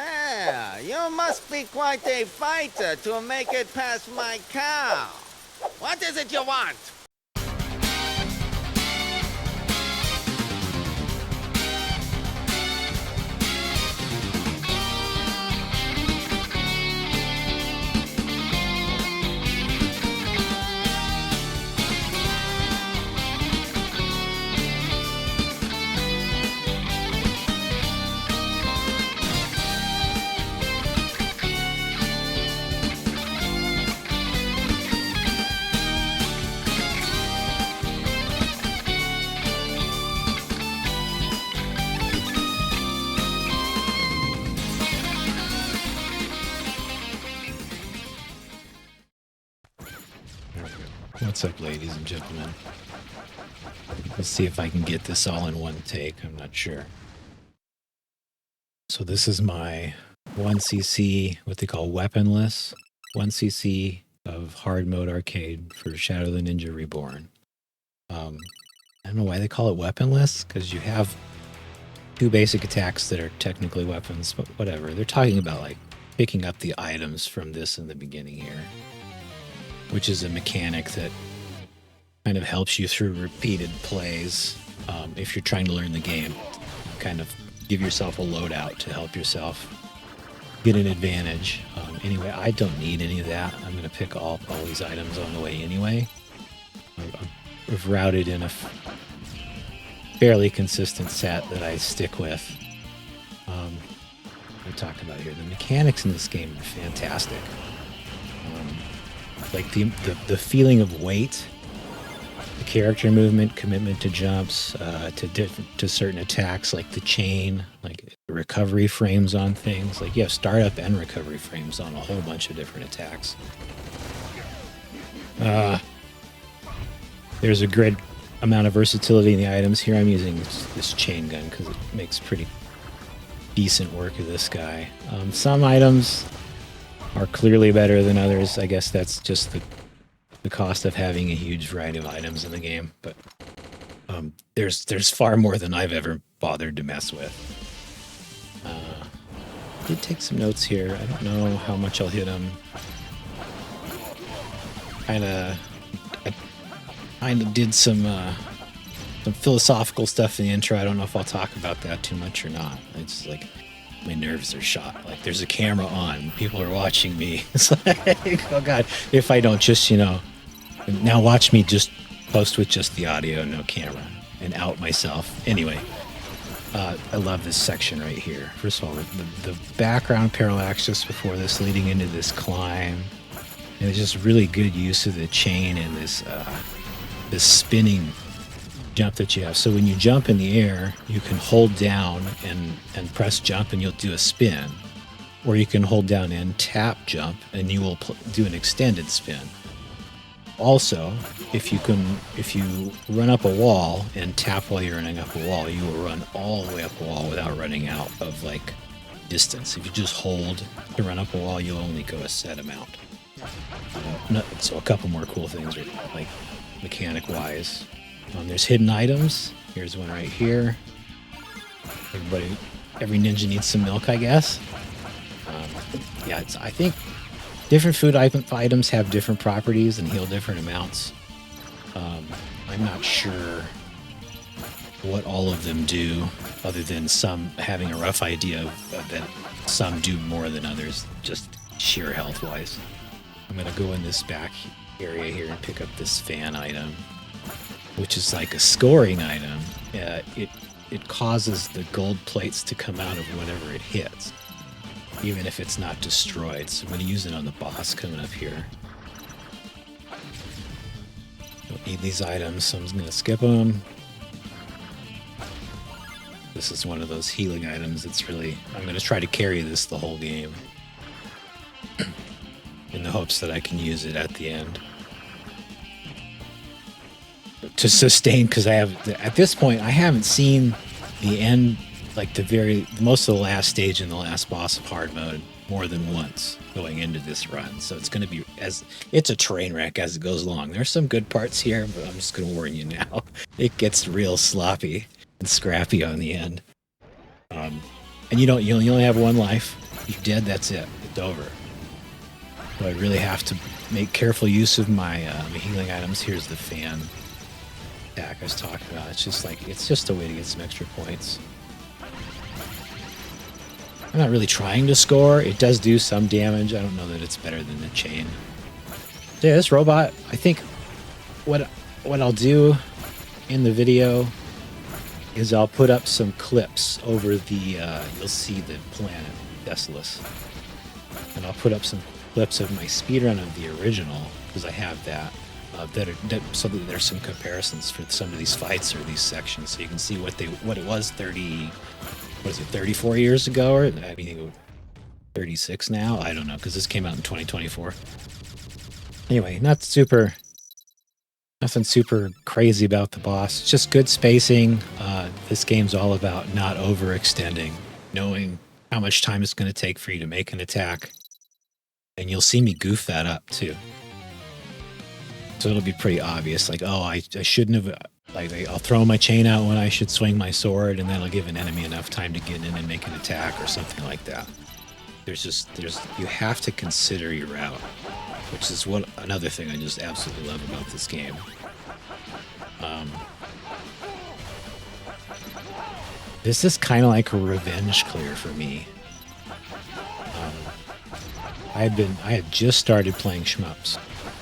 Well, you must be quite a fighter to make it past my cow. What is it you want? What's up, ladies and gentlemen? Let's see if I can get this all in one take. I'm not sure. So this is my 1cc, what they call weaponless, 1cc of hard mode arcade for Shadow the Ninja Reborn. I don't know why they call it weaponless, because you have two basic attacks that are technically weapons, but whatever. They're talking about like picking up the items from this in the beginning here, which is a mechanic that kind of helps you through repeated plays. If you're trying to learn the game, kind of give yourself a loadout to help yourself get an advantage. Anyway, I don't need any of that. I'm going to pick all these items on the way anyway. I've routed in a fairly consistent set that I stick with. We're talking about here. The mechanics in this game are fantastic. Like the feeling of weight, the character movement, commitment to jumps, to certain attacks like the chain, like recovery frames on things. Like you have startup and recovery frames on a whole bunch of different attacks. There's a great amount of versatility in the items. Here I'm using this chain gun because it makes pretty decent work of this guy. Some items are clearly better than others. I guess that's just the cost of having a huge variety of items in the game. But there's far more than I've ever bothered to mess with. I did take some notes here. I don't know how much I'll hit them. I did some philosophical stuff in the intro. I don't know if I'll talk about that too much or not. It's like my nerves are shot. Like there's a camera on, people are watching me. It's like, oh god, if I don't just, now watch me just post with just the audio, no camera, and out myself. Anyway, I love this section right here. First of all, the background parallax just before this, leading into this climb, and it's just really good use of the chain and this spinning jump that you have. So when you jump in the air, you can hold down and press jump and you'll do a spin, or you can hold down and tap jump and you will do an extended spin. Also, if you run up a wall and tap while you're running up a wall, you will run all the way up a wall without running out of like distance. If you just hold to run up a wall, you'll only go a set amount. So a couple more cool things, like mechanic wise. There's hidden items. Here's one right here. Every ninja needs some milk, I guess. I think different food items have different properties and heal different amounts. I'm not sure what all of them do, other than some having a rough idea of that some do more than others, just sheer health wise. I'm gonna go in this back area here and pick up this fan item, which is like a scoring item. It causes the gold plates to come out of whatever it hits, even if it's not destroyed. So I'm going to use it on the boss coming up here. Don't need these items, so I'm just going to skip them. This is one of those healing items. I'm going to try to carry this the whole game in the hopes that I can use it at the end to sustain, because at this point I haven't seen the end, like most of the last stage and the last boss of hard mode more than once going into this run. So it's going to be it's a train wreck as it goes along. There's some good parts here, but I'm just going to warn you now, it gets real sloppy and scrappy on the end. And you only have one life. you're dead, that's it. It's over. So I really have to make careful use of my healing items. Here's the fan attack I was talking about. It's just a way to get some extra points. I'm not really trying to score. It does do some damage. I don't know that it's better than the chain. Yeah, this robot, I think what I'll do in the video is I'll put up some clips over the, you'll see the planet, Desolus. And I'll put up some clips of my speedrun of the original, because I have that, so that there's some comparisons for some of these fights or these sections, so you can see what it was 34 years ago, or I mean 36 now? I don't know, because this came out in 2024. Anyway, nothing super crazy about the boss. It's just good spacing. This game's all about not overextending, knowing how much time it's going to take for you to make an attack. And you'll see me goof that up too. So it'll be pretty obvious, like, oh, I shouldn't have, like, I'll throw my chain out when I should swing my sword, and then I'll give an enemy enough time to get in and make an attack or something like that. You have to consider your route, which is another thing I just absolutely love about this game. This is kind of like a revenge clear for me. I had just started playing shmups.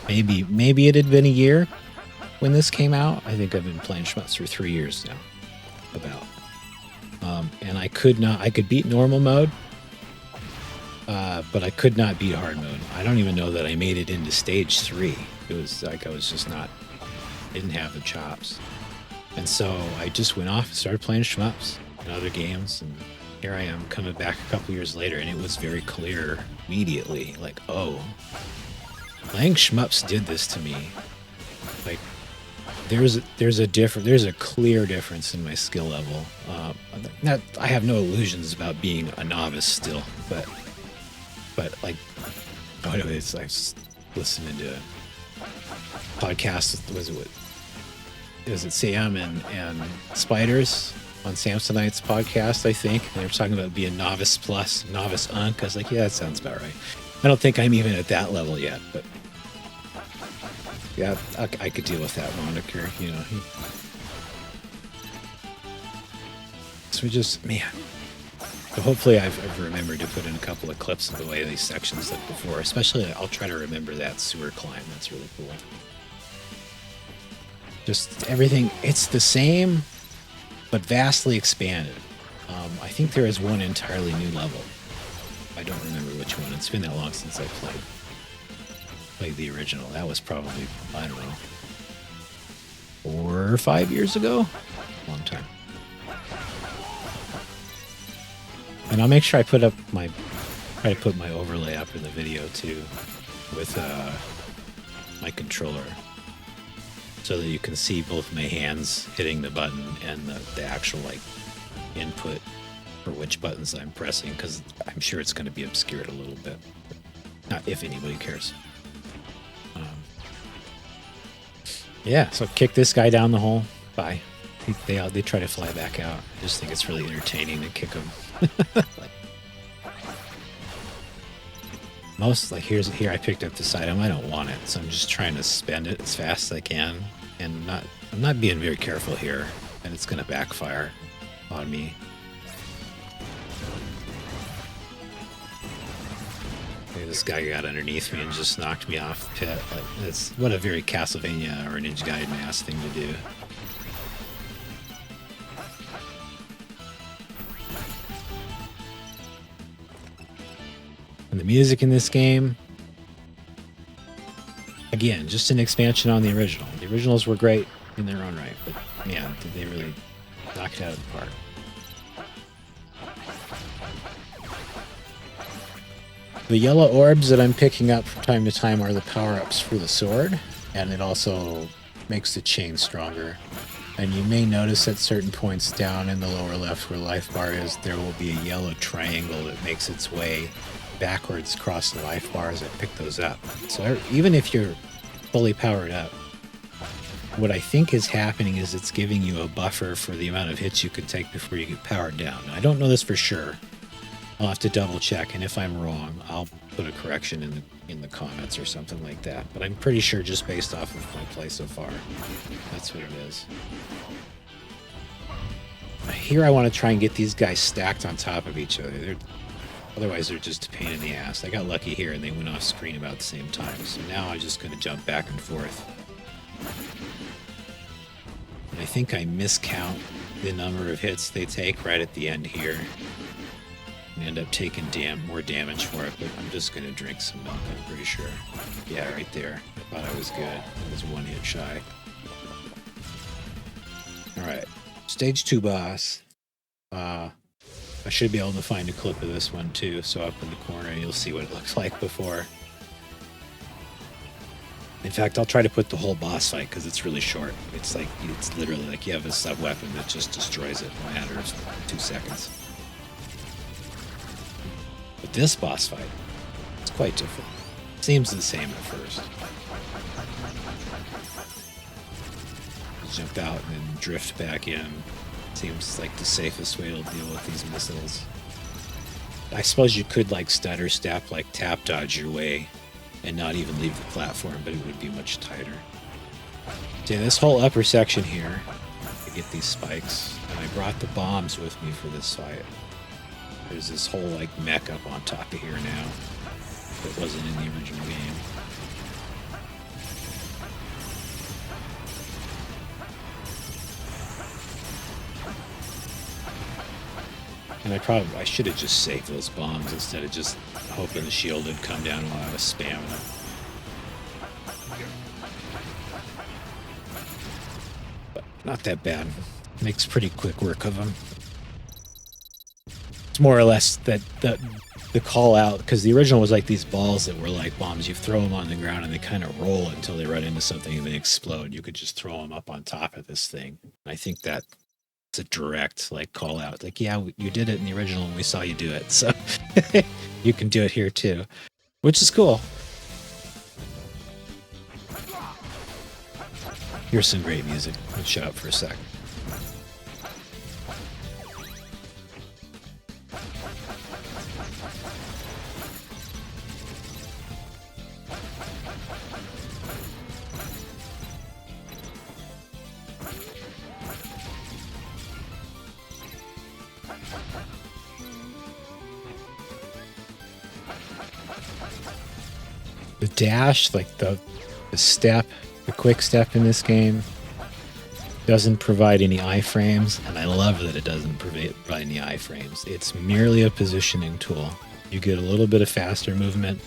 Maybe it had been a year when this came out. I think I've been playing shmups for 3 years now, about. And I could beat normal mode, but I could not beat hard mode. I don't even know that I made it into stage 3. It was like I didn't have the chops. And so I just went off and started playing shmups and other games, and here I am coming back a couple years later, and it was very clear immediately, like, oh, playing shmups did this to me. Like, there's a clear difference in my skill level. I have no illusions about being a novice still, but like, I was listening to a podcast. Was it Sam and Spiders on Samsonite's podcast, I think. And they were talking about being novice plus, novice unk. I was like, yeah, that sounds about right. I don't think I'm even at that level yet, but yeah, I could deal with that moniker, you know. So So hopefully I've remembered to put in a couple of clips of the way these sections look before. Especially, I'll try to remember that sewer climb. That's really cool. Just everything, it's the same, but vastly expanded. I think there is one entirely new level. I don't remember which one. It's been that long since I played the original. That was probably, I don't know, 4 or 5 years ago? Long time. And I'll make sure I try to put my overlay up in the video too, with my controller, so that you can see both my hands hitting the button and the actual, like, input for which buttons I'm pressing, because I'm sure it's going to be obscured a little bit. Not if anybody cares. Yeah, so kick this guy down the hole. Bye. They try to fly back out. I just think it's really entertaining to kick them. Here I picked up this item. I don't want it, so I'm just trying to spend it as fast as I can, and I'm not being very careful here, and it's going to backfire on me. Okay, this guy got underneath me and just knocked me off the pit. What a very Castlevania or Ninja Gaiden-ass thing to do. And the music in this game, again, just an expansion on the original. The originals were great in their own right, but man, did they really knock it out of the park. The yellow orbs that I'm picking up from time to time are the power-ups for the sword, and it also makes the chain stronger. And you may notice at certain points down in the lower left where the life bar is, there will be a yellow triangle that makes its way backwards across the life bars. I picked those up. So even if you're fully powered up, what I think is happening is it's giving you a buffer for the amount of hits you can take before you get powered down. Now, I don't know this for sure, I'll have to double check, and if I'm wrong, I'll put a correction in the comments or something like that. But I'm pretty sure just based off of my play so far, that's what it is. Here I want to try and get these guys stacked on top of each other. Otherwise, they're just a pain in the ass. I got lucky here, and they went off screen about the same time. So now I'm just going to jump back and forth. And I think I miscount the number of hits they take right at the end here. And end up taking more damage for it, but I'm just going to drink some milk, I'm pretty sure. Yeah, right there. I thought I was good. I was one hit shy. Alright. Stage 2 boss. I should be able to find a clip of this one too, so up in the corner you'll see what it looks like before. In fact, I'll try to put the whole boss fight because it's really short. It's literally like you have a sub-weapon that just destroys it in a matter of 2 seconds. But this boss fight is quite different. Seems the same at first. Jump out and then drift back in. Seems like the safest way to deal with these missiles. I suppose you could like stutter step, like tap dodge your way and not even leave the platform, but it would be much tighter. So this whole upper section here, I get these spikes, and I brought the bombs with me for this fight. There's this whole like mech up on top of here now that wasn't in the original game. And I should have just saved those bombs instead of just hoping the shield would come down while I was spamming them. But not that bad. Makes pretty quick work of them. It's more or less that the call out, because the original was like these balls that were like bombs. You throw them on the ground and they kind of roll until they run into something and they explode. You could just throw them up on top of this thing. I think that a direct like call out, like, yeah, you did it in the original and we saw you do it, so you can do it here too, which is cool. Here's some great music. Let's shut up for a sec. The dash, like the step, the quick step in this game doesn't provide any iframes, and I love that it doesn't provide any iframes. It's merely a positioning tool. You get a little bit of faster movement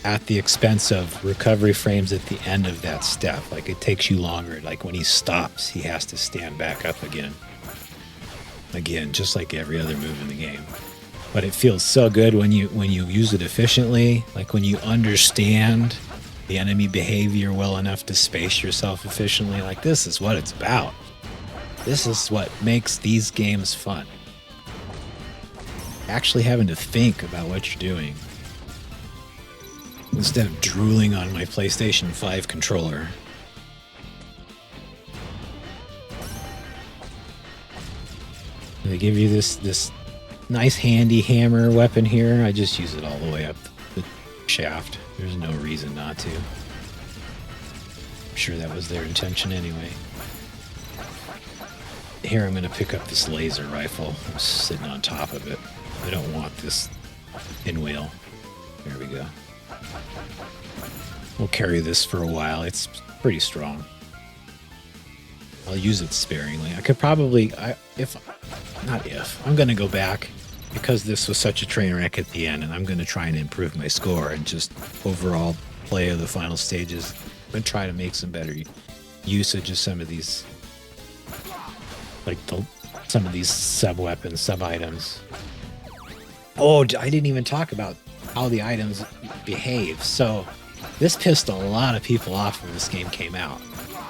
at the expense of recovery frames at the end of that step. Like it takes you longer. Like when he stops, he has to stand back up again. Again, just like every other move in the game. But it feels so good when you use it efficiently, like when you understand the enemy behavior well enough to space yourself efficiently. Like this is what it's about. This is what makes these games fun. Actually having to think about what you're doing instead of drooling on my PlayStation 5 controller. They give you this nice handy hammer weapon here. I just use it all the way up the shaft. There's no reason not to. I'm sure that was their intention anyway. Here I'm going to pick up this laser rifle. I'm sitting on top of it. I don't want this pinwheel. There we go. We'll carry this for a while. It's pretty strong. I'll use it sparingly. I could probably, I'm going to go back because this was such a train wreck at the end, and I'm going to try and improve my score and just overall play of the final stages. I'm going to try to make some better usage of some of these, like some of these sub-weapons, sub-items. Oh, I didn't even talk about how the items behave. So this pissed a lot of people off when this game came out.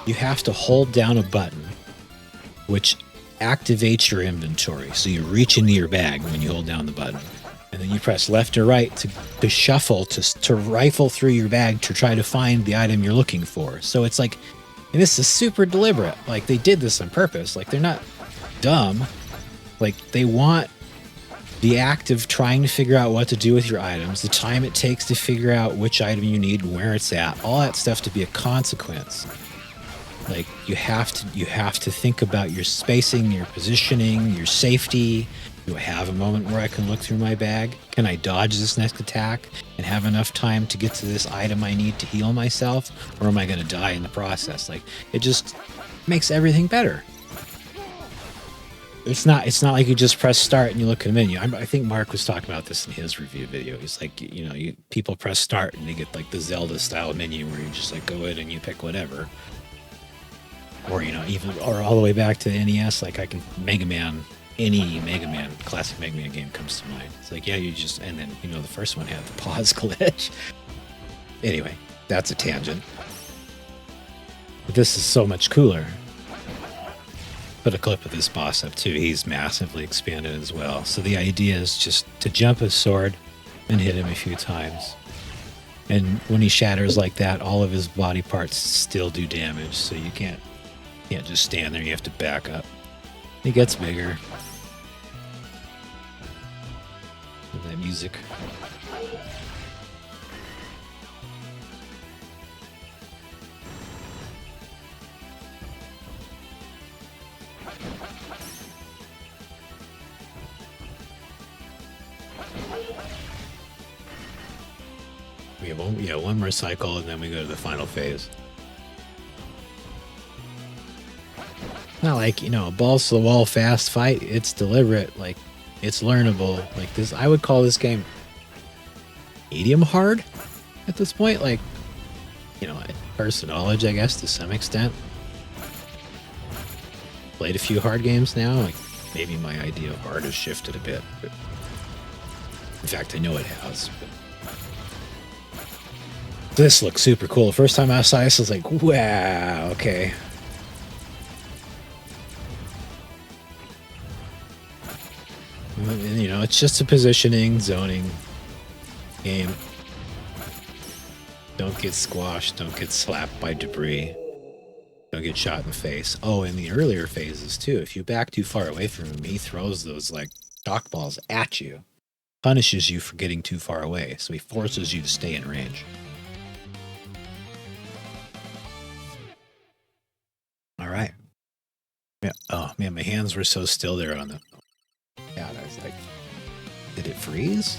You have to hold down a button, which activates your inventory. So you reach into your bag when you hold down the button. And then you press left or right to shuffle, to rifle through your bag to try to find the item you're looking for. So it's like, and this is super deliberate. Like they did this on purpose. Like they're not dumb. Like they want the act of trying to figure out what to do with your items, the time it takes to figure out which item you need and where it's at, all that stuff to be a consequence. Like you have to think about your spacing, your positioning, your safety. Do I have a moment where I can look through my bag? Can I dodge this next attack and have enough time to get to this item I need to heal myself? Or am I going to die in the process? Like, it just makes everything better. It's not like you just press start and you look at a menu. I think Mark was talking about this in his review video. He's like, people press start and they get like the Zelda style menu where you just like go in and you pick whatever. Or, or all the way back to the NES, like I can any Mega Man, classic Mega Man game comes to mind. It's like, yeah, and then, the first one had the pause glitch. Anyway, that's a tangent. But this is so much cooler. Put a clip of this boss up too. He's massively expanded as well. So the idea is just to jump his sword and hit him a few times. And when he shatters like that, all of his body parts still do damage. So you can't just stand there. You have to back up. He gets bigger. And that music. We have one more cycle, and then we go to the final phase. Not like, a balls to the wall fast fight. It's deliberate. Like, it's learnable. Like this, I would call this game medium hard at this point. Like, personal knowledge, I guess, to some extent. Played a few hard games now. Like, maybe my idea of hard has shifted a bit. But in fact, I know it has. But this looks super cool. The first time I saw this, I was like, wow, okay. And, it's just a positioning, zoning game. Don't get squashed. Don't get slapped by debris. Don't get shot in the face. Oh, in the earlier phases, too, if you back too far away from him, he throws those, like, shock balls at you. Punishes you for getting too far away, so he forces you to stay in range. All right. Yeah. Oh, man, my hands were so still there on the... Yeah, I was like, did it freeze?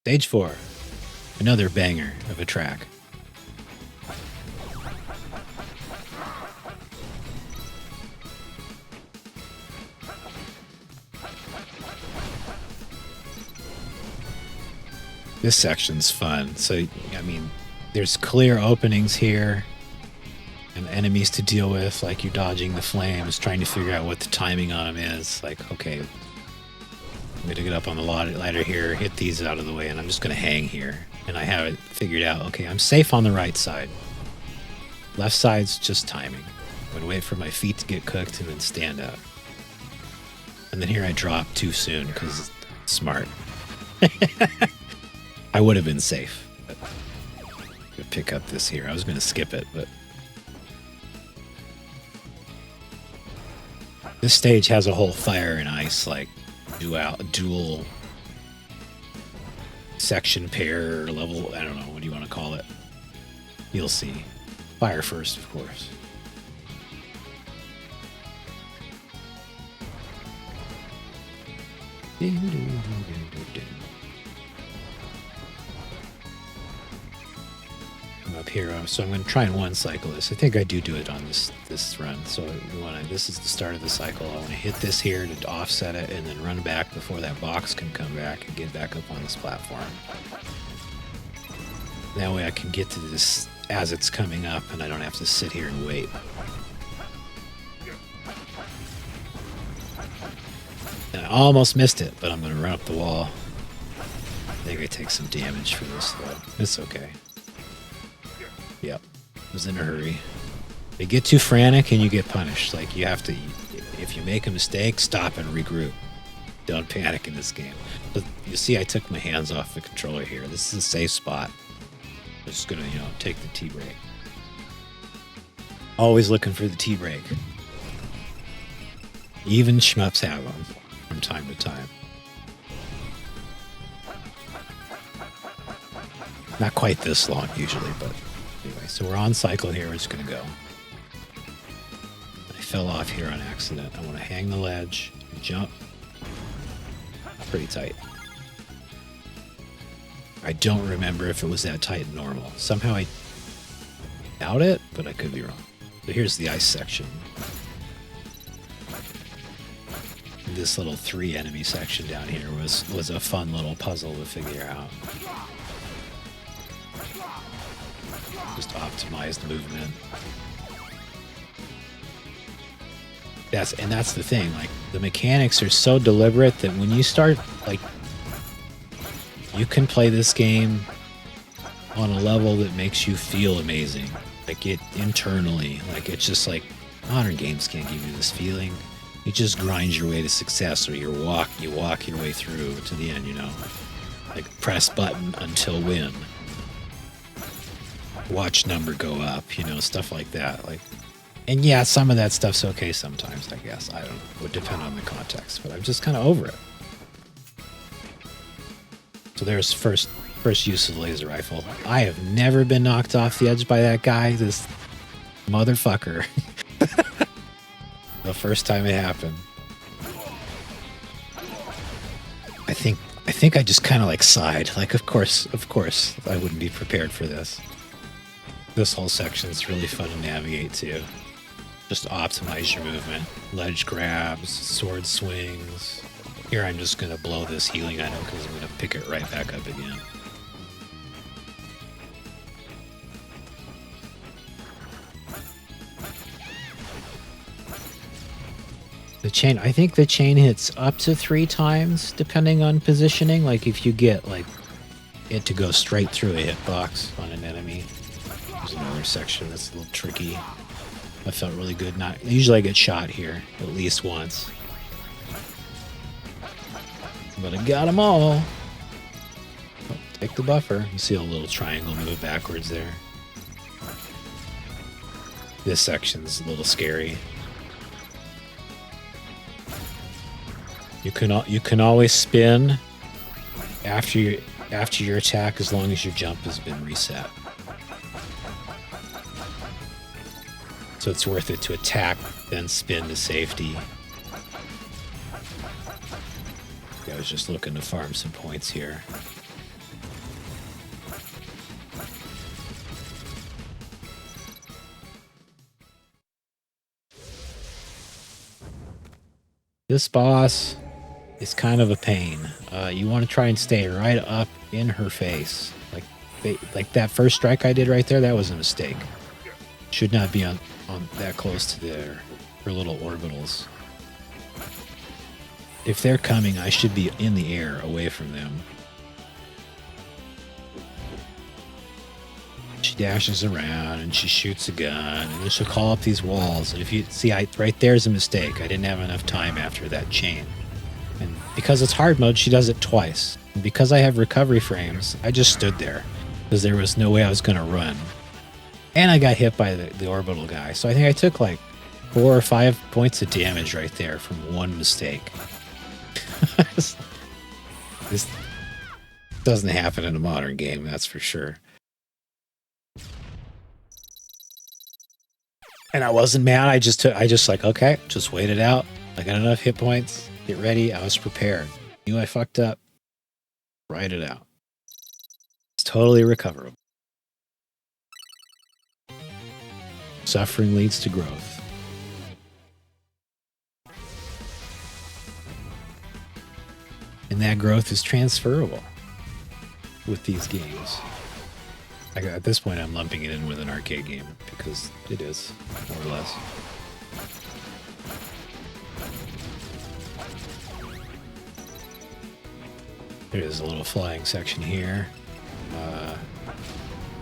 Stage 4. Another banger of a track. This section's fun. So, there's clear openings here and enemies to deal with, like you're dodging the flames, trying to figure out what the timing on them is. Like, okay, I'm going to get up on the ladder here, hit these out of the way, and I'm just going to hang here. And I have it figured out. Okay, I'm safe on the right side. Left side's just timing. I'm going to wait for my feet to get cooked and then stand up. And then here I drop too soon because it's smart. I would have been safe. But I'm going to pick up this here. I was going to skip it, but... This stage has a whole fire and ice, like, dual section pair level. I don't know, what do you want to call it? You'll see. Fire first, of course. I'm up here, so I'm going to try and one cycle this. I think I do it on this run. So this is the start of the cycle. I want to hit this here to offset it and then run back before that box can come back and get back up on this platform. That way I can get to this as it's coming up and I don't have to sit here and wait. And I almost missed it, but I'm going to run up the wall. I think I take some damage for this, though. It's okay. Yep. I was in a hurry. They get too frantic and you get punished. Like, you have to... If you make a mistake, stop and regroup. Don't panic in this game. But you see, I took my hands off the controller here. This is a safe spot. I'm just going to, take the T-brake. Always looking for the T-brake. Even shmups have them from time to time. Not quite this long usually, but anyway. So we're on cycle here. We're just going to go. I fell off here on accident. I want to hang the ledge, jump. Pretty tight. I don't remember if it was that tight in normal. Somehow I doubt it, but I could be wrong. So here's the ice section. This little 3 enemy section down here was a fun little puzzle to figure out. Just optimized movement. That's the thing. Like, the mechanics are so deliberate that when you start, like, you can play this game on a level that makes you feel amazing. Like, it internally, like, it's just like modern games can't give you this feeling. You just grind your way to success, or you walk your way through to the end, you know. Like, press button until win. Watch number go up, you know, stuff like that. Like, and yeah, some of that stuff's okay sometimes, I guess. I don't know. It would depend on the context, but I'm just kind of over it. So there's first use of the laser rifle. I have never been knocked off the edge by that guy, this motherfucker. The first time it happened. I think I just kind of like sighed. Like, of course, I wouldn't be prepared for this. This whole section is really fun to navigate to. Just optimize your movement. Ledge grabs, sword swings. Here I'm just going to blow this healing item because I'm going to pick it right back up again. The chain, I think the chain hits up to 3 times depending on positioning. Like, if you get like it to go straight through a hitbox on an enemy. There's another section that's a little tricky. I felt really good. Usually I get shot here at least once. But I got them all. Oh, take the buffer. You see a little triangle move backwards there. This section's a little scary. You can always spin after your attack as long as your jump has been reset. So it's worth it to attack, then spin to safety. I was just looking to farm some points here. This boss is kind of a pain. You want to try and stay right up in her face. Like that first strike I did right there, that was a mistake. Should not be on that close to her little orbitals. If they're coming, I should be in the air away from them. She dashes around and she shoots a gun and then she'll call up these walls. And if you see, right there's a mistake. I didn't have enough time after that chain. And because it's hard mode, she does it twice. And because I have recovery frames, I just stood there because there was no way I was going to run. And I got hit by the orbital guy. So I think I took like 4 or 5 points of damage right there from one mistake. This doesn't happen in a modern game, that's for sure. And I wasn't mad. I just like, okay, just wait it out. I got enough hit points. Get ready. I was prepared. Knew I fucked up. Write it out. It's totally recoverable. Suffering leads to growth. And that growth is transferable with these games. At this point, I'm lumping it in with an arcade game because it is, more or less. There's a little flying section here.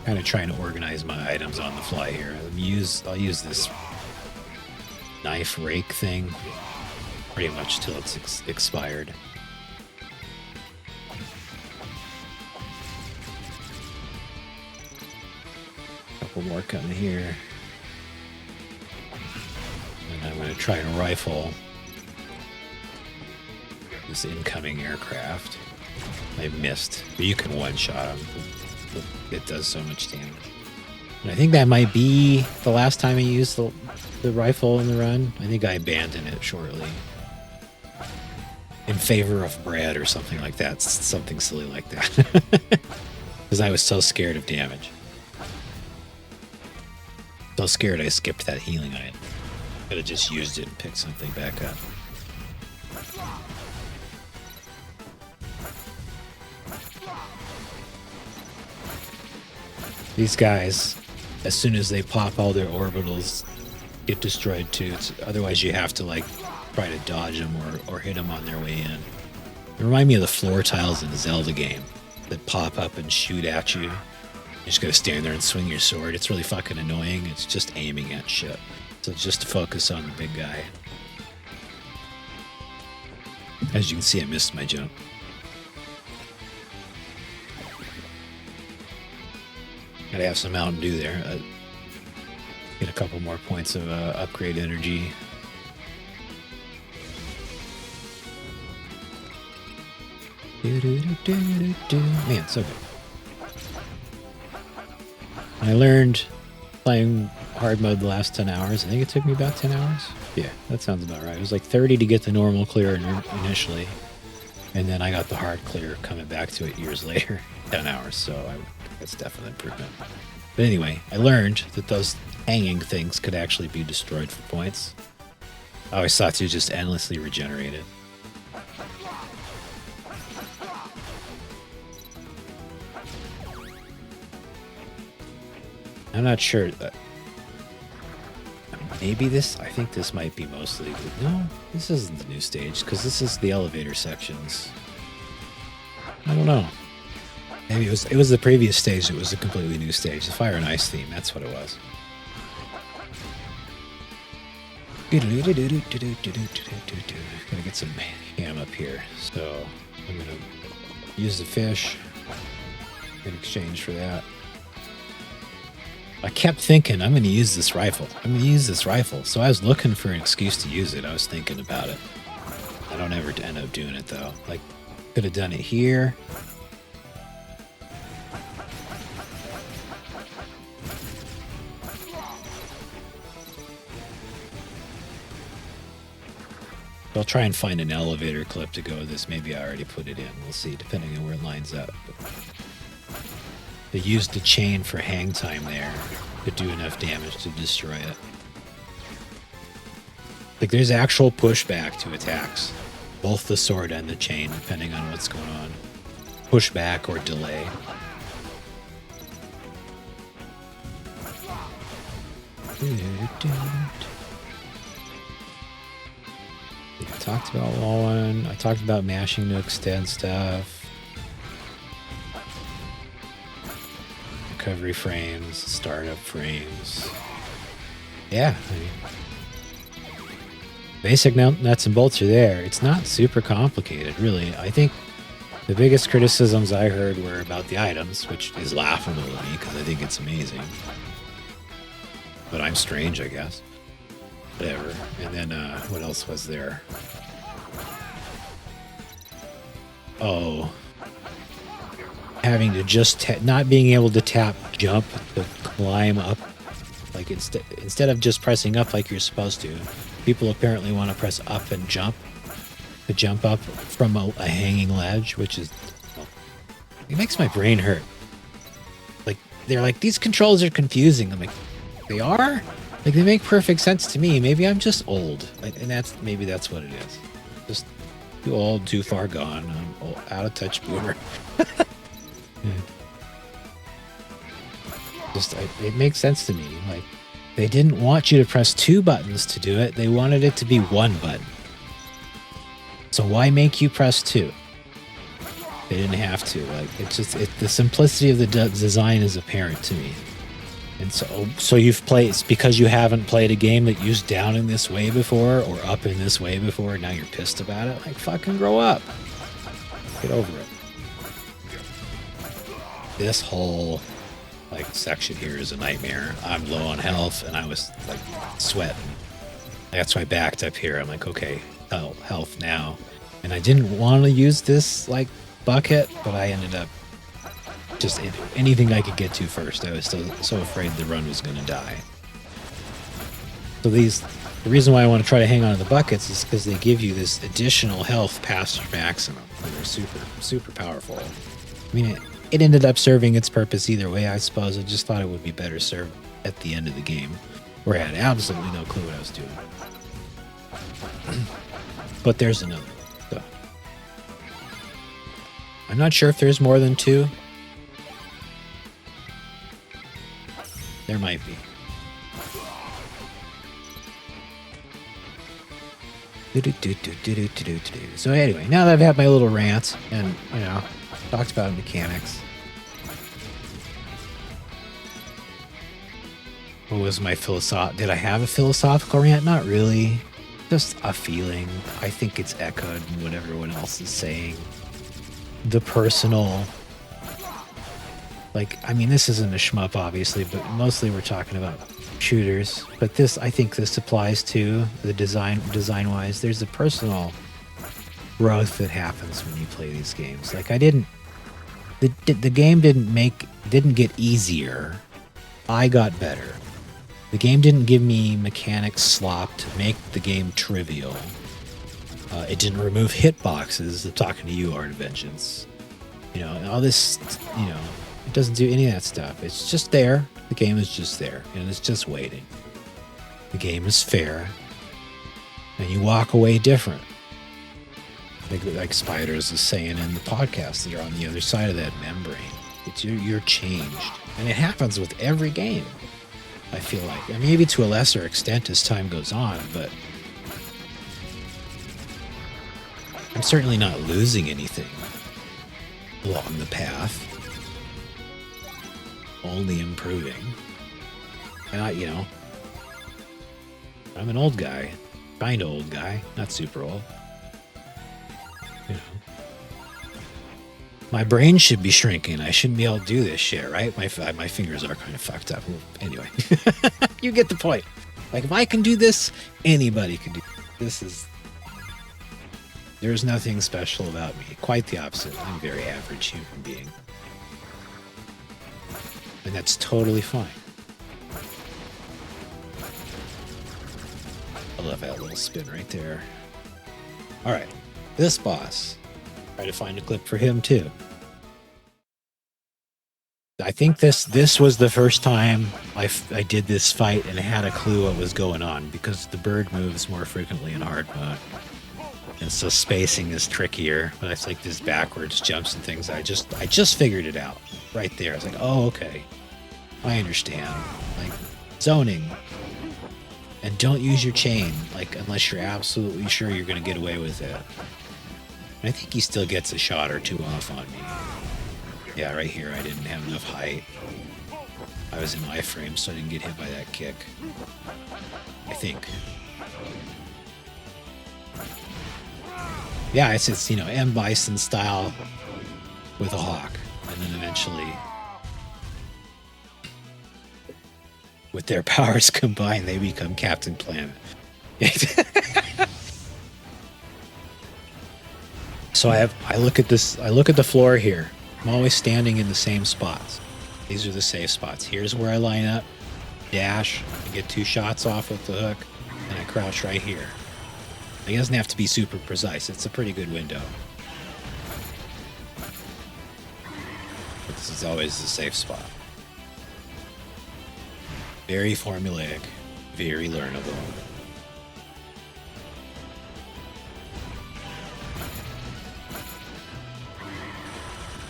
Kind of trying to organize my items on the fly here. I'll use this knife rake thing pretty much till it's expired. Couple more coming here. And I'm going to try and rifle this incoming aircraft. I missed, but you can one-shot them. it does so much damage. And I think that might be the last time I used the rifle in the run. I think I abandoned it shortly. In favor of bread or something like that. Something silly like that. Because I was so scared of damage. So scared I skipped that healing item. Could have just used it and picked something back up. These guys, as soon as they pop all their orbitals, get destroyed too. Otherwise you have to like try to dodge them or hit them on their way in. They remind me of the floor tiles in the Zelda game that pop up and shoot at you. You just gotta stand there and swing your sword. It's really fucking annoying. It's just aiming at shit. So just focus on the big guy. As you can see, I missed my jump. Gotta have some Mountain Dew there. Get a couple more points of upgrade energy. Man, so good. I learned playing hard mode the last 10 hours. I think it took me about 10 hours. Yeah, that sounds about right. It was like 30 to get the normal clear initially. And then I got the hard clear coming back to it years later, 10 hours. So that's definitely an improvement. But anyway, I learned that those hanging things could actually be destroyed for points. I always thought they just endlessly regenerated. I'm not sure. Maybe this, I think this might be mostly, no, this isn't the new stage, because this is the elevator sections. I don't know. Maybe it was the previous stage, it was a completely new stage. The Fire and Ice theme, that's what it was. Gonna get some ham up here. So I'm gonna use the fish in exchange for that. I kept thinking, I'm going to use this rifle. I'm going to use this rifle. So I was looking for an excuse to use it. I was thinking about it. I don't ever end up doing it, though. Like, could have done it here. I'll try and find an elevator clip to go with this. Maybe I already put it in. We'll see, depending on where it lines up. They used the chain for hang time there to do enough damage to destroy it. Like, there's actual pushback to attacks. Both the sword and the chain, depending on what's going on. Pushback or delay. I talked about wall one. I talked about mashing to extend stuff. Recovery frames, startup frames. Yeah, I mean, basic nuts and bolts are there. It's not super complicated, really. I think the biggest criticisms I heard were about the items, which is laughable to me because I think it's amazing. But I'm strange, I guess. Whatever. And then, what else was there? Oh. Having to just not being able to tap jump to climb up, like instead of just pressing up like you're supposed to, people apparently want to press up and jump to jump up from a hanging ledge, which is, it makes my brain hurt. Like, they're like, these controls are confusing. I'm like, they are? Like, they make perfect sense to me. Maybe I'm just old, and maybe that's what it is. Just too old, too far gone. I'm out of touch boomer. Just it makes sense to me. Like, they didn't want you to press 2 buttons to do it. They wanted it to be 1 button. So why make you press 2? They didn't have to. Like, it's just the simplicity of the design is apparent to me. And so you've played. It's because you haven't played a game that used down in this way before or up in this way before. And now you're pissed about it. Like, fucking grow up. Get over it. This whole section here is a nightmare. I'm low on health and I was like sweating. That's why I backed up here. I'm like, okay, health now. And I didn't want to use this like bucket, but I ended up Just anything I could get to first. I was so afraid the run was going to die. So the reason why I want to try to hang on to the buckets is because they give you this additional health past your maximum. And they're super powerful. I mean, it ended up serving its purpose either way, I suppose. I just thought it would be better served at the end of the game, where I had absolutely no clue what I was doing. But there's another. So. I'm not sure if there's more than 2. There might be. So anyway, now that I've had my little rant and, talked about mechanics. What was my did I have a philosophical rant? Not really. Just a feeling. I think it's echoed in what everyone else is saying. The personal... this isn't a shmup, obviously, but mostly we're talking about shooters. But I think this applies to the design-wise. There's a personal growth that happens when you play these games. The game didn't get easier. I got better. The game didn't give me mechanics slop to make the game trivial. It didn't remove hitboxes. I'm talking to you, Art of Vengeance. All this, it doesn't do any of that stuff. It's just there. The game is just there, and it's just waiting. The game is fair, and you walk away different. Like Spiders is saying in the podcast, you're on the other side of that membrane. You're changed, and it happens with every game. I feel like, maybe to a lesser extent as time goes on, but I'm certainly not losing anything along the path. Only improving. And I'm an old guy. Kind of old guy. Not super old. My brain should be shrinking. I shouldn't be able to do this shit, right? My fingers are kind of fucked up. Anyway. You get the point. If I can do this, anybody can do this. There's nothing special about me. Quite the opposite. I'm a very average human being. And that's totally fine. I love that little spin right there. Alright, this boss. Try to find a clip for him too. I think this was the first time I did this fight and I had a clue what was going on, because the bird moves more frequently in hard mode. And so spacing is trickier, but it's like this backwards jumps and things. I just figured it out right there. I was like, oh, okay. I understand. Zoning. And don't use your chain, unless you're absolutely sure you're going to get away with it. And I think he still gets a shot or 2 off on me. Yeah, right here I didn't have enough height. I was in iframe, so I didn't get hit by that kick. I think. Yeah, it's M. Bison style with a hawk. And then eventually, with their powers combined, they become Captain Planet. So I look at the floor here. I'm always standing in the same spots. These are the safe spots. Here's where I line up, dash, I get 2 shots off with the hook, and I crouch right here. It doesn't have to be super precise. It's a pretty good window. But this is always the safe spot. Very formulaic, very learnable.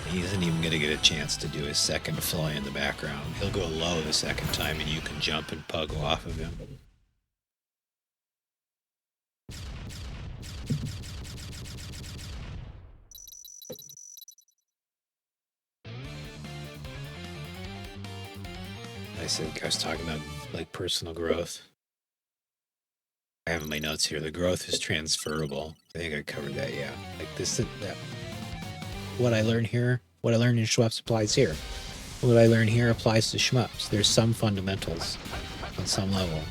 He isn't even going to get a chance to do his second fly in the background. He'll go low the second time and you can jump and pug off of him. I was talking about personal growth. I have in my notes here, the growth is transferable. I think I covered that, yeah. That. What I learned here, what I learned in shmups applies here. What I learned here applies to shmups. There's some fundamentals on some level.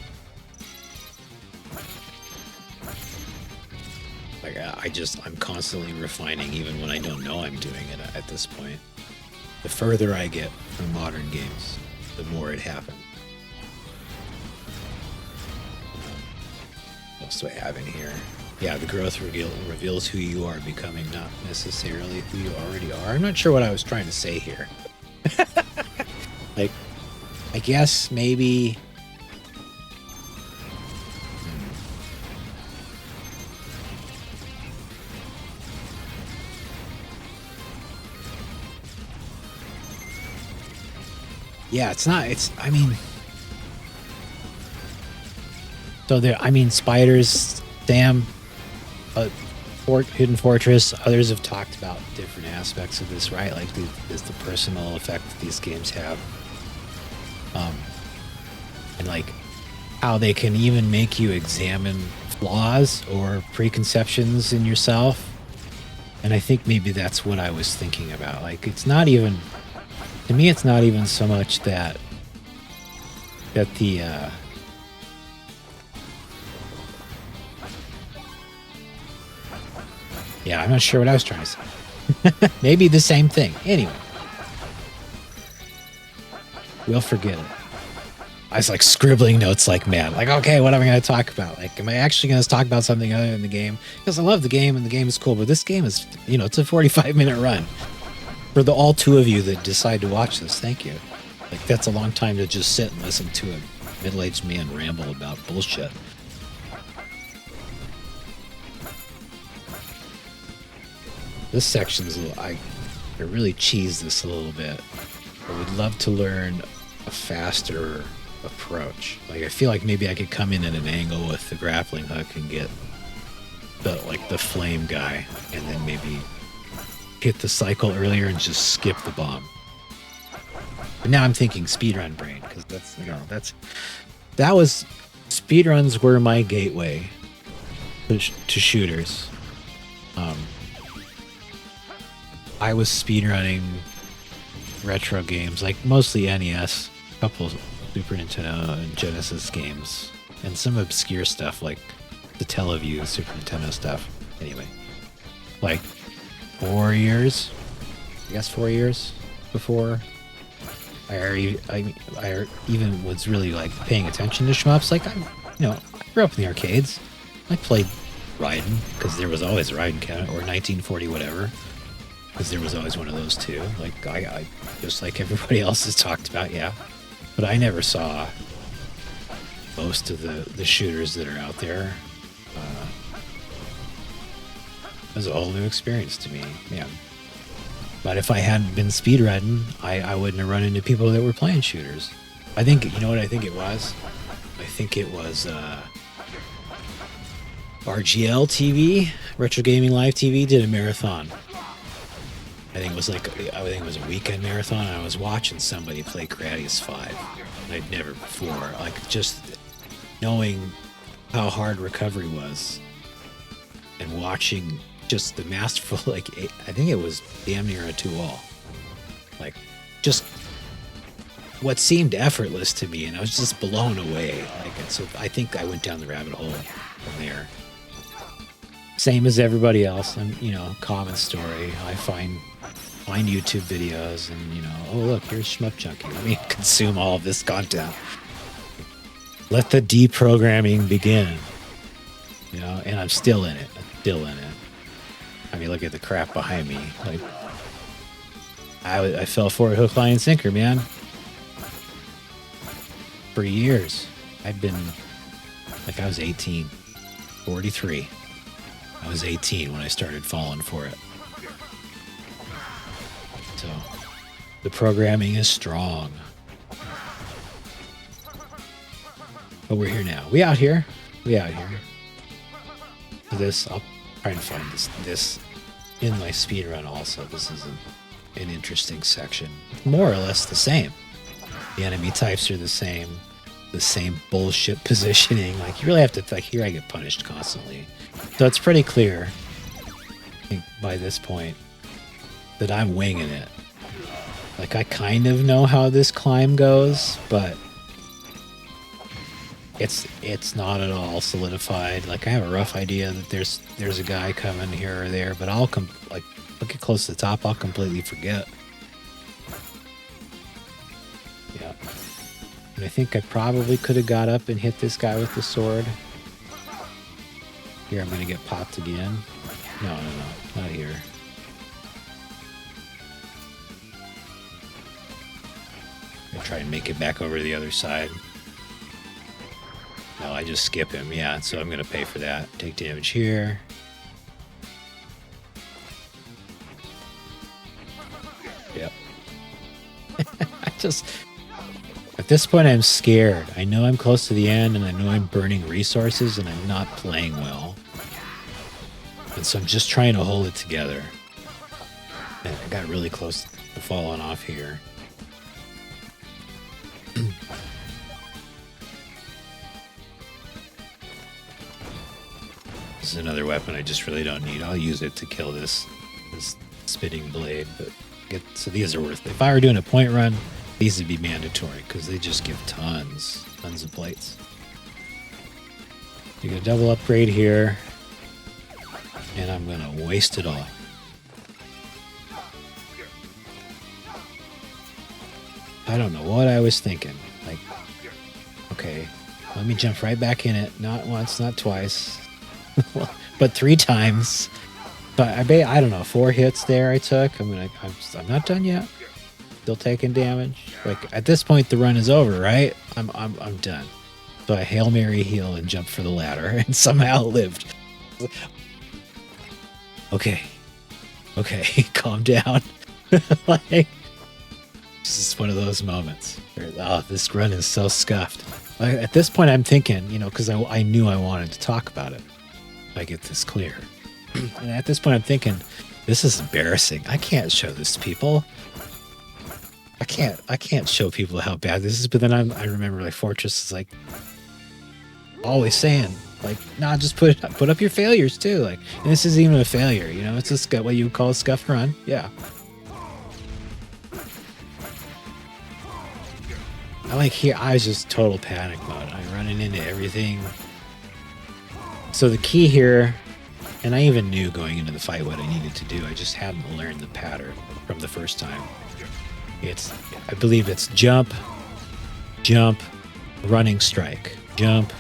I'm constantly refining even when I don't know I'm doing it at this point. the further I get from modern games, the more it happens. What else do I have in here? Yeah, the growth reveals who you are becoming, not necessarily who you already are. I'm not sure what I was trying to say here. Like, I guess maybe... Yeah, I mean... So there, I mean, spiders, Sam, Hidden Fortress, others have talked about different aspects of this, right? Like the personal effect that these games have. And like how they can even make you examine flaws or preconceptions in yourself. And I think maybe that's what I was thinking about. Like, it's not even, to me, it's not even so much that the, yeah, I'm not sure what I was trying to say. Maybe the same thing. Anyway. We'll forget it. I was like scribbling notes like mad. Like, okay, what am I going to talk about? Like, am I actually going to talk about something other than the game? Because I love the game and the game is cool, but this game is, you know, it's a 45-minute run. For the all two of you that decide to watch this, thank you. Like, that's a long time to just sit and listen to a middle-aged man ramble about bullshit. This section's a little, I really cheese this a little bit. I would love to learn a faster approach. Like, I feel like maybe I could come in at an angle with the grappling hook and get the flame guy, and then maybe hit the cycle earlier and just skip the bomb. But now I'm thinking speedrun brain, because that's, you know, speedruns were my gateway to shooters. I was speedrunning retro games, like mostly NES, a couple Super Nintendo and Genesis games, and some obscure stuff like the Teleview Super Nintendo stuff. Anyway, like 4 years, I guess 4 years before I even was really like paying attention to shmups. Like, I grew up in the arcades. I played Raiden because there was always a Raiden cabinet, or 1940 whatever, because there was always one of those too. Like, I just like everybody else has talked about, yeah. But I never saw most of the shooters that are out there. It was a whole new experience to me, man. But if I hadn't been speedrunning, I wouldn't have run into people that were playing shooters. I think, you know what I think it was? I think it was RGL TV, Retro Gaming Live TV, did a marathon. I think it was a weekend marathon, and I was watching somebody play Gradius 5. I'd never before, like, just knowing how hard recovery was, and watching just the masterful, like, I think it was damn near a 2-all. Like, just what seemed effortless to me, and I was just blown away. Like, so I think I went down the rabbit hole from there. Same as everybody else, and, common story. I find YouTube videos, and, oh, look, here's Shmup Junkie. Let me consume all of this content. Let the deprogramming begin. And I'm still in it. I mean, look at the crap behind me. Like, I fell for it hook, line, and sinker, man. For years. I've been, like, I was 18. 43. I was 18 when I started falling for it. So, the programming is strong. But we're here now. We out here. I'll try and find this in my speedrun also. This is an interesting section. More or less the same. The enemy types are the same bullshit positioning. Like, you really have to, like, here I get punished constantly. So it's pretty clear, I think, by this point, that I'm winging it. Like, I kind of know how this climb goes, but it's not at all solidified. Like, I have a rough idea that there's a guy coming here or there, but I'll look at close to the top, I'll completely forget. And I think I probably could have got up and hit this guy with the sword. Here, I'm going to get popped again. No, not here. I'm try and make it back over to the other side. No, I just skip him. Yeah, so I'm going to pay for that. Take damage here. Yep. At this point, I'm scared. I know I'm close to the end, and I know I'm burning resources, and I'm not playing well. And so I'm just trying to hold it together. And I got really close to falling off here. This is another weapon I just really don't need. I'll use it to kill this spitting blade, but so these are worth it. If I were doing a point run, these would be mandatory because they just give tons of plates. You get a double upgrade here, and I'm gonna waste it all. I don't know what I was thinking. Like, okay, let me jump right back in it. Not once, not twice, but 3 times. But I don't know, 4 hits there I took. I'm not done yet. Still taking damage. Like at this point, the run is over, right? I'm done. So I Hail Mary heal and jump for the ladder, and somehow lived. Okay, calm down. Like, this is one of those moments where, oh, this run is so scuffed. At this point, I'm thinking, because I knew I wanted to talk about it. If I get this clear. And at this point, I'm thinking, this is embarrassing. I can't show this to people. I can't show people how bad this is. But then I remember, like, Fortress is like always saying, like, nah, just put up your failures too. Like, and this isn't even a failure. It's just what you would call a scuffed run. Yeah. I was just total panic mode. I'm running into everything. So the key here. And I even knew going into the fight what I needed to do. I just hadn't learned the pattern from the first time. I believe it's jump, running strike. Jump,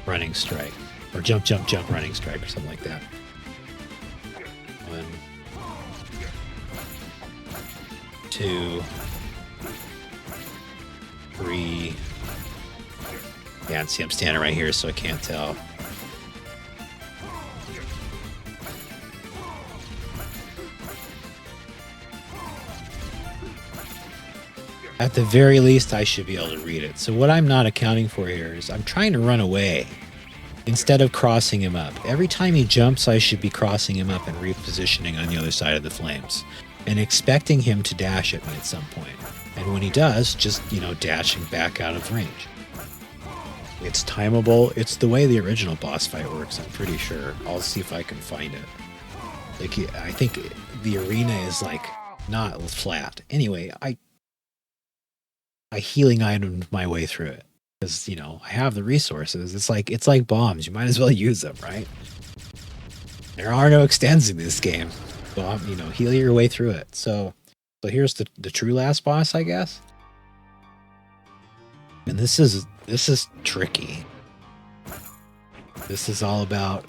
running strike. Or jump, running strike, or something like that. 1, 2, 3. Yeah, and see, I'm standing right here, so I can't tell. At the very least, I should be able to read it. So what I'm not accounting for here is I'm trying to run away instead of crossing him up. Every time he jumps, I should be crossing him up and repositioning on the other side of the flames and expecting him to dash at me at some point. And when he does, just, dashing back out of range. It's timeable. It's the way the original boss fight works, I'm pretty sure. I'll see if I can find it. Like, I think the arena is, like, not flat. Anyway, I healing itemed my way through it because I have the resources. It's like bombs. You might as well use them, right? There are no extends in this game. Bomb, heal your way through it. So here's the true last boss, I guess. And this is tricky. This is all about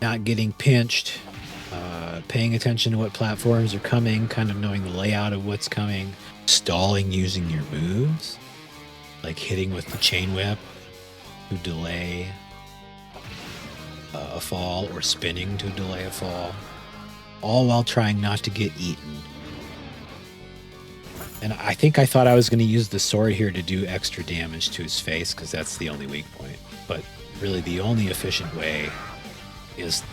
not getting pinched, paying attention to what platforms are coming, kind of knowing the layout of what's coming. Stalling using your moves, like hitting with the chain whip to delay a fall, or spinning to delay a fall, all while trying not to get eaten. And I thought I was going to use the sword here to do extra damage to his face because that's the only weak point. But really the only efficient way is,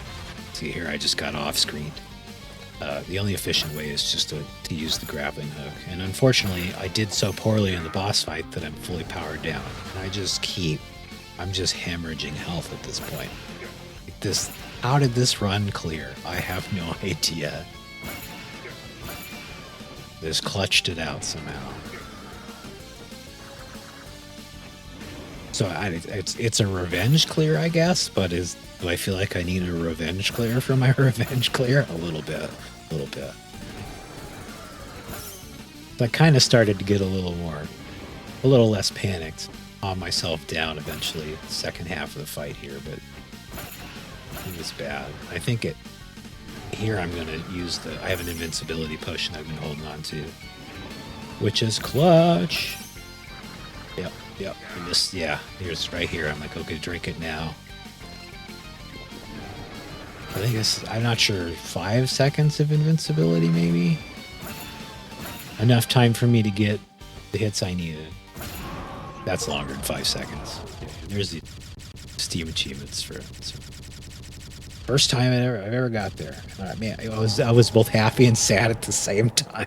see here, I just got off screen. The only efficient way is just to use the grappling hook. And unfortunately, I did so poorly in the boss fight that I'm fully powered down. And I'm just hemorrhaging health at this point. How did this run clear? I have no idea. Just clutched it out somehow. So it's a revenge clear, I guess, but do I feel like I need a revenge clear for my revenge clear? A little bit. So I kind of started to get a little more a little less panicked. Calm myself down eventually, the second half of the fight here, but it was bad. I think here I'm going to use I have an invincibility potion I've been holding on to, which is clutch. Yep. And this, here's right here. I'm like, okay, drink it now. I think I'm not sure, 5 seconds of invincibility, maybe? Enough time for me to get the hits I needed. That's longer than 5 seconds. There's the Steam achievements for it. So, first time I've ever got there. Man, I was both happy and sad at the same time.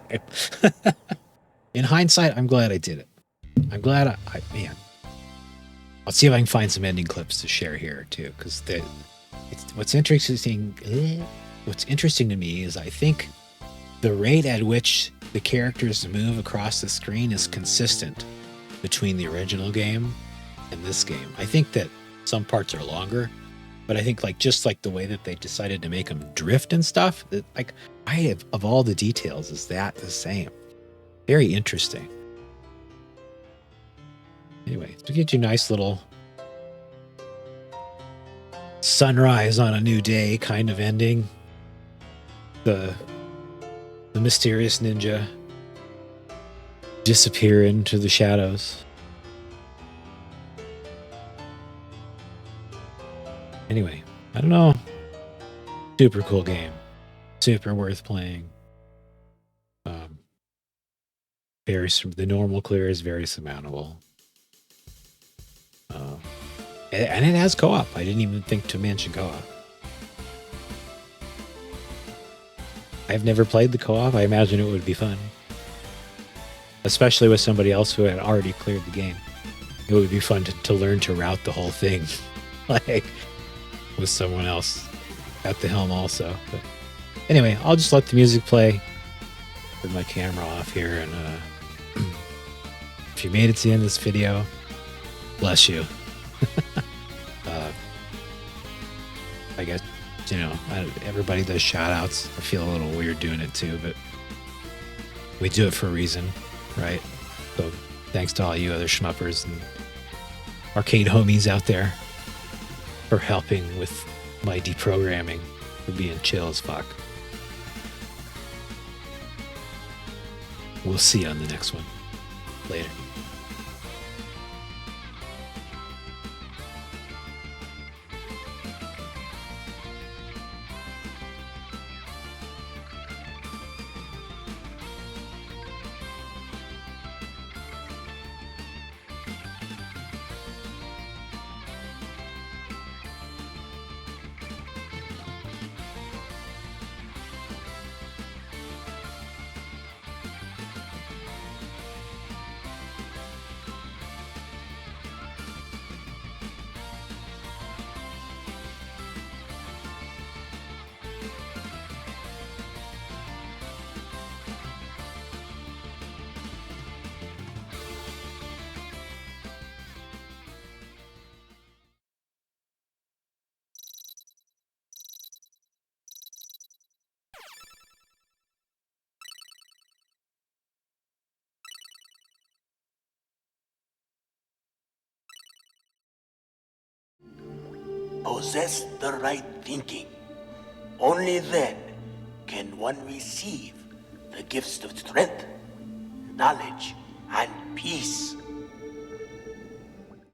In hindsight, I'm glad I did it. I'm glad man. I'll see if I can find some ending clips to share here too, because what's interesting to me is I think the rate at which the characters move across the screen is consistent between the original game and this game. I think that some parts are longer, but I think just the way that they decided to make them drift and stuff, of all the details, is that the same? Very interesting. Anyway, to get you a nice little sunrise on a new day kind of ending. The mysterious ninja disappear into the shadows. Anyway, I don't know. Super cool game. Super worth playing. The normal clear is very surmountable. And it has co-op. I didn't even think to mention co-op. I've never played the co-op. I imagine it would be fun. Especially with somebody else who had already cleared the game. It would be fun to learn to route the whole thing. With someone else at the helm also. But anyway, I'll just let the music play. Put my camera off here. And if you made it to the end of this video, bless you. I guess, everybody does shout outs. I feel a little weird doing it too, but we do it for a reason, right? So thanks to all you other schmuppers and arcade homies out there for helping with my deprogramming, for being chill as fuck. We'll see you on the next one. Later. Possess the right thinking. Only then can one receive the gifts of strength, knowledge, and peace.